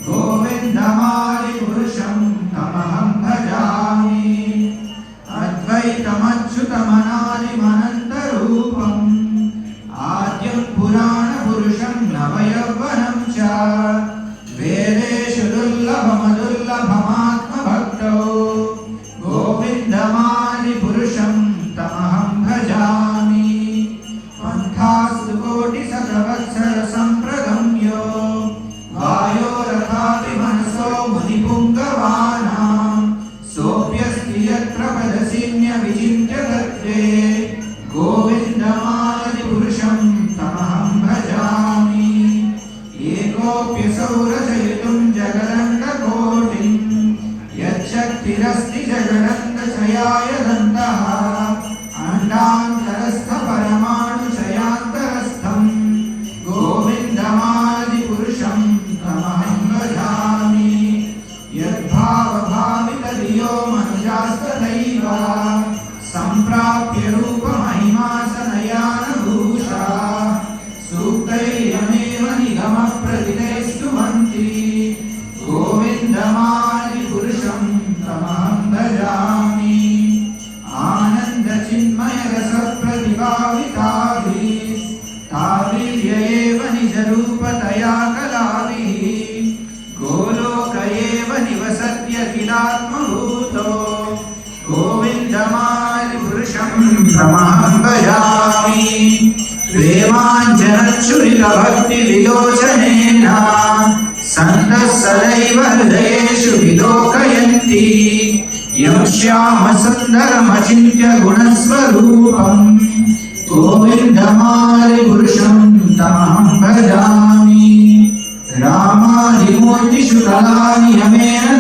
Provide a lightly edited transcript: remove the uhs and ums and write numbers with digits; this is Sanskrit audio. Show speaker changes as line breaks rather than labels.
गोविन्दमादिपुरुषं तमहं भजामि अद्वैतमच्युतमनादिमनन्तरूपम् आद्यं पुराणपुरुषं नवयौवनं च वेदेषु दुर्लभमदुर्लभमात्मभक्तौ गोविन्दमादिपुरुषं तमहं भजामि पन्थास्तु कोटिशतवत्सरसम्प्रगम्यो वायोरथादिमनसो मुनिपुङ्गवानां सोऽप्यस्ति यत्र पदसिन्यविचिन्त्य तत्ते गोविन्दमादिपुरुषं तमहं भजामि एकोऽप्यसौ रचयितुं जगदण्डकोटिं यच्छक्तिरस्ति जगदण्डचयाय दन्तः अण्डान्तरस्थपरमाणुचयान्तरस्थं गोविन्दमादिपुरुषं तमहं भजामि यद्भावभावितधियो मनुजास्तथैव सम्प्राप्य रूपमहिमासनयानभूषा सूक्तैरमेव निगमप्रतिदैस्तुवन्ति गोविन्दमादिपुरुषं तमहं भजामि आनन्दचिन्मयरसप्रतिभाविताभिः एव निजरूपतया कलाभिः गोलोक एव निवसत्यखिलात्मभूतो गोविन्दमादिपुरुषं तमहं भजामि प्रेमाञ्जनच्छुरितभक्तिविलोचनेन सन्तः सदैव हृदयेषु विलोकयन्ति यं श्यामसुन्दरमचिन्त्य गुणस्वरूपं गोविन्दमादिपुरुषं तमहं भजामि रामादिमूर्तिषु कलानियमेन